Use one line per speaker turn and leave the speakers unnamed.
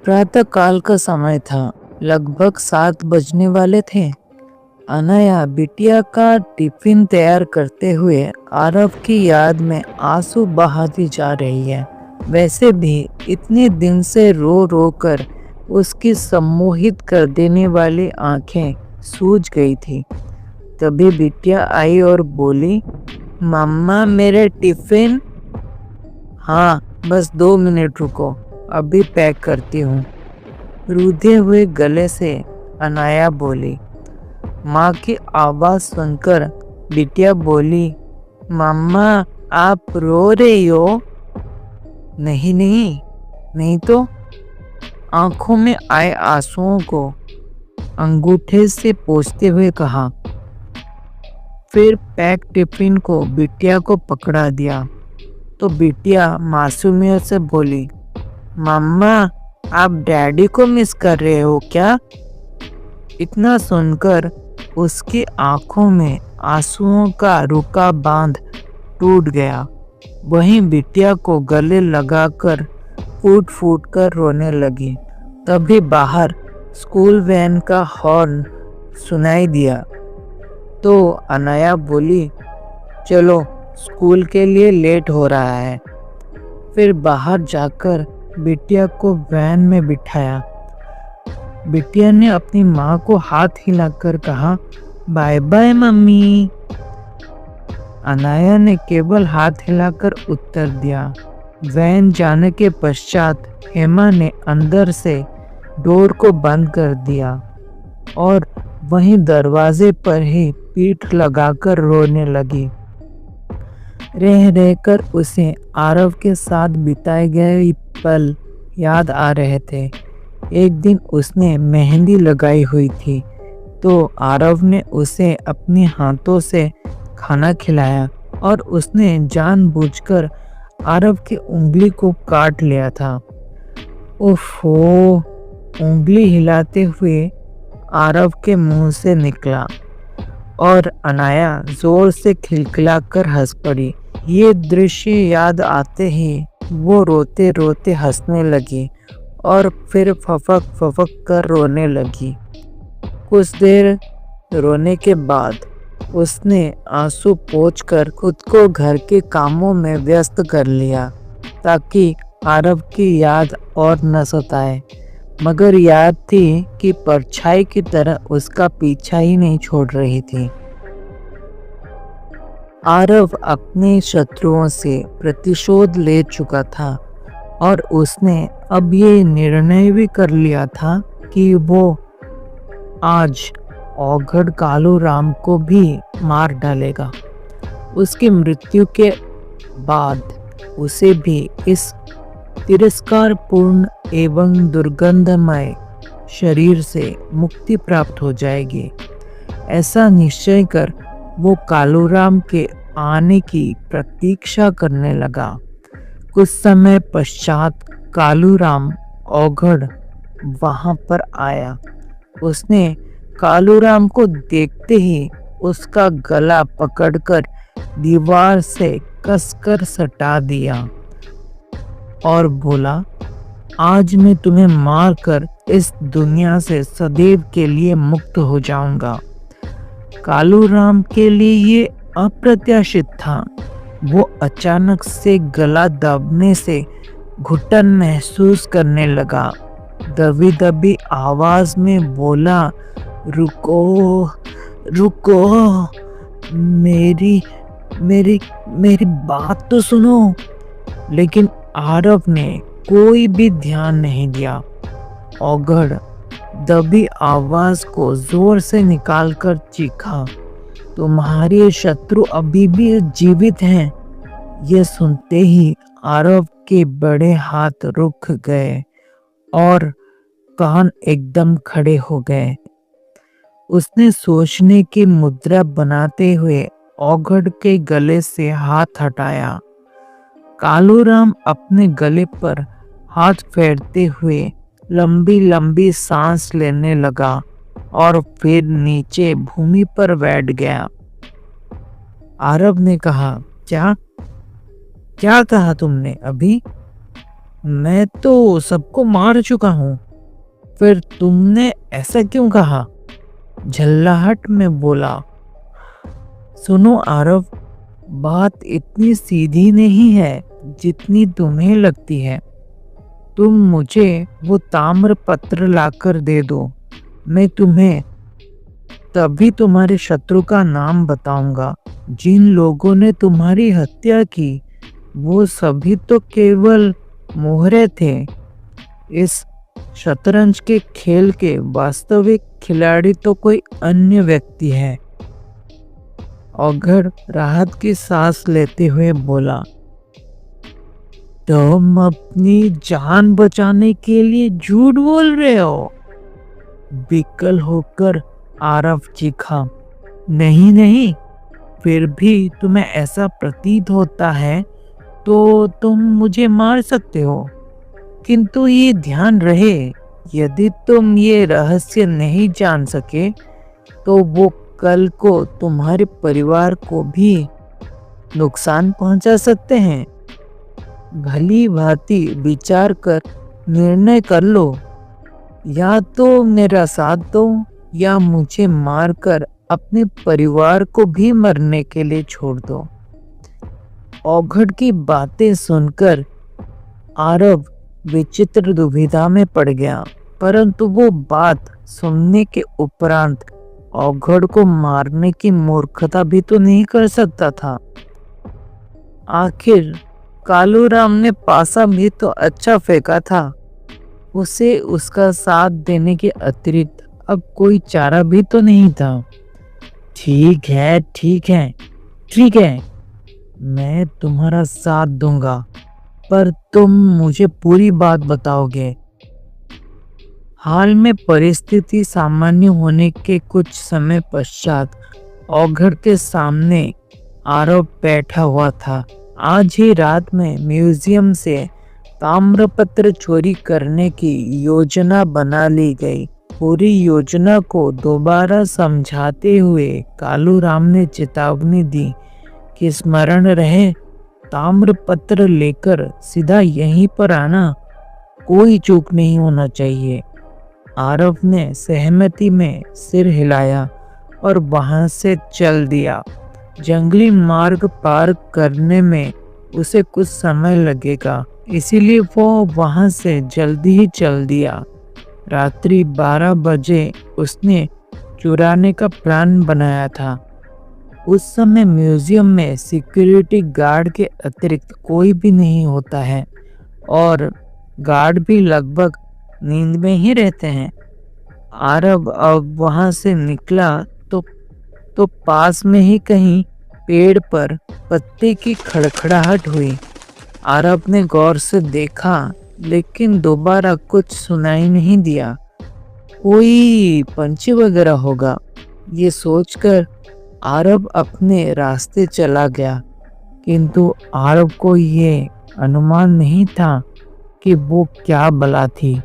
प्रातः काल का समय था। लगभग 7 बजने वाले थे। अनाया बिटिया का टिफिन तैयार करते हुए आरव की याद में आंसू बहाती जा रही है। वैसे भी इतने दिन से रो रो कर उसकी सम्मोहित कर देने वाली आंखें सूज गई थी। तभी बिटिया आई और बोली, मम्मा मेरे टिफिन। हाँ, बस 2 मिनट रुको, अभी पैक करती हूँ। रूधे हुए गले से अनाया बोली। माँ की आवाज सुनकर बिटिया बोली, मम्मा आप रो रही हो? नहीं नहीं, नहीं तो। आंखों में आए आंसुओं को अंगूठे से पोंछते हुए कहा। फिर पैक टिफिन को बिटिया को पकड़ा दिया तो बिटिया मासूमियत से बोली, मम्मा आप डैडी को मिस कर रहे हो क्या? इतना सुनकर उसकी आंखों में आंसुओं का रुका बांध टूट गया। वहीं बिटिया को गले लगाकर फूट फूट कर रोने लगी। तभी बाहर स्कूल वैन का हॉर्न सुनाई दिया तो अनाया बोली, चलो स्कूल के लिए लेट हो रहा है। फिर बाहर जाकर बिटिया को वैन में बिठाया। बिटिया ने अपनी माँ को हाथ हिलाकर कहा, बाय बाय मम्मी। अनाया ने केवल हाथ हिलाकर उत्तर दिया। वैन जाने के पश्चात हेमा ने अंदर से डोर को बंद कर दिया और वहीं दरवाजे पर ही पीठ लगाकर रोने लगी। रह रहकर उसे आरव के साथ बिताए गए पल याद आ रहे थे। एक दिन उसने मेहंदी लगाई हुई थी तो आरव ने उसे अपने हाथों से खाना खिलाया और उसने जानबूझकर आरव की उंगली को काट लिया था। ओफो, उंगली हिलाते हुए आरव के मुंह से निकला और अनाया जोर से खिलखिलाकर हंस पड़ी। ये दृश्य याद आते ही वो रोते रोते हंसने लगी और फिर फफक फफक कर रोने लगी। कुछ देर रोने के बाद उसने आंसू पोंछकर खुद को घर के कामों में व्यस्त कर लिया ताकि आरव की याद और न सताए। मगर याद थी कि परछाई की तरह उसका पीछा ही नहीं छोड़ रही थी। आरव अपने शत्रुओं से प्रतिशोध ले चुका था और उसने अब ये निर्णय भी कर लिया था कि वो आज औघड़ कालू राम को भी मार डालेगा। उसकी मृत्यु के बाद उसे भी इस तिरस्कारपूर्ण एवं दुर्गंधमय शरीर से मुक्ति प्राप्त हो जाएगी। ऐसा निश्चय कर वो कालूराम के आने की प्रतीक्षा करने लगा। कुछ समय पश्चात कालूराम औघड़ वहां पर आया। उसने कालूराम को देखते ही उसका गला पकड़कर दीवार से कसकर सटा दिया और बोला, आज मैं तुम्हें मारकर इस दुनिया से सदैव के लिए मुक्त हो जाऊंगा। कालूराम के लिए ये अप्रत्याशित था। वो अचानक से गला दबने से घुटन महसूस करने लगा। दबी दबी आवाज में बोला, रुको रुको, मेरी मेरी मेरी बात तो सुनो। लेकिन आरव ने कोई भी ध्यान नहीं दिया। औघड़ दबी आवाज को जोर से निकालकर चीखा, तुम्हारे शत्रु अभी भी जीवित हैं। यह सुनते ही आरव के बड़े हाथ रुक गए और कान एकदम खड़े हो गए। उसने सोचने की मुद्रा बनाते हुए औघड़ के गले से हाथ हटाया। कालूराम अपने गले पर हाथ फेरते हुए लंबी लंबी सांस लेने लगा और फिर नीचे भूमि पर बैठ गया। आरव ने कहा, क्या क्या कहा तुमने अभी? मैं तो सबको मार चुका हूँ। फिर तुमने ऐसा क्यों कहा? झल्लाहट में बोला। सुनो आरव, बात इतनी सीधी नहीं है जितनी तुम्हें लगती है। तुम मुझे वो ताम्र पत्र लाकर दे दो, मैं तुम्हें तभी तुम्हारे शत्रु का नाम बताऊंगा। जिन लोगों ने तुम्हारी हत्या की वो सभी तो केवल मोहरे थे। इस शतरंज के खेल के वास्तविक खिलाड़ी तो कोई अन्य व्यक्ति है। औघड़ राहत की सांस लेते हुए बोला, तुम अपनी जान बचाने के लिए झूठ बोल रहे हो? विकल होकर आरव चीखा। नहीं नहीं, फिर भी तुम्हें ऐसा प्रतीत होता है तो तुम मुझे मार सकते हो, किंतु ये ध्यान रहे, यदि तुम ये रहस्य नहीं जान सके तो वो कल को तुम्हारे परिवार को भी नुकसान पहुंचा सकते हैं। भली भांति विचार कर निर्णय कर लो, या तो मेरा साथ दो या मुझे मारकर अपने परिवार को भी मरने के लिए छोड़ दो। औघड़ की बातें सुनकर आरव विचित्र दुविधा में पड़ गया, परंतु वो बात सुनने के उपरांत औघड़ को मारने की मूर्खता भी तो नहीं कर सकता था। आखिर कालूराम ने पासा भी तो अच्छा फेंका था। उसे उसका साथ देने के अतिरिक्त अब कोई चारा भी तो नहीं था। ठीक है ठीक है ठीक है, मैं तुम्हारा साथ दूंगा, पर तुम मुझे पूरी बात बताओगे। हाल में परिस्थिति सामान्य होने के कुछ समय पश्चात औघड़ के सामने आरव बैठा हुआ था। आज ही रात में म्यूजियम से ताम्रपत्र चोरी करने की योजना बना ली गई। पूरी योजना को दोबारा समझाते हुए कालूराम ने चेतावनी दी कि स्मरण रहे, ताम्रपत्र लेकर सीधा यहीं पर आना, कोई चूक नहीं होना चाहिए। आरव ने सहमति में सिर हिलाया और वहां से चल दिया। जंगली मार्ग पार करने में उसे कुछ समय लगेगा, इसीलिए वो वहां से जल्दी ही चल दिया। रात्रि 12 बजे उसने चुराने का प्लान बनाया था। उस समय म्यूजियम में सिक्योरिटी गार्ड के अतिरिक्त कोई भी नहीं होता है और गार्ड भी लगभग नींद में ही रहते हैं। आरव अब वहां से निकला तो पास में ही कहीं पेड़ पर पत्ते की खड़खड़ाहट हुई। आरव ने गौर से देखा, लेकिन दोबारा कुछ सुनाई नहीं दिया। कोई पंछी वगैरह होगा, ये सोचकर आरव अपने रास्ते चला गया, किंतु आरव को ये अनुमान नहीं था कि वो क्या बला थी।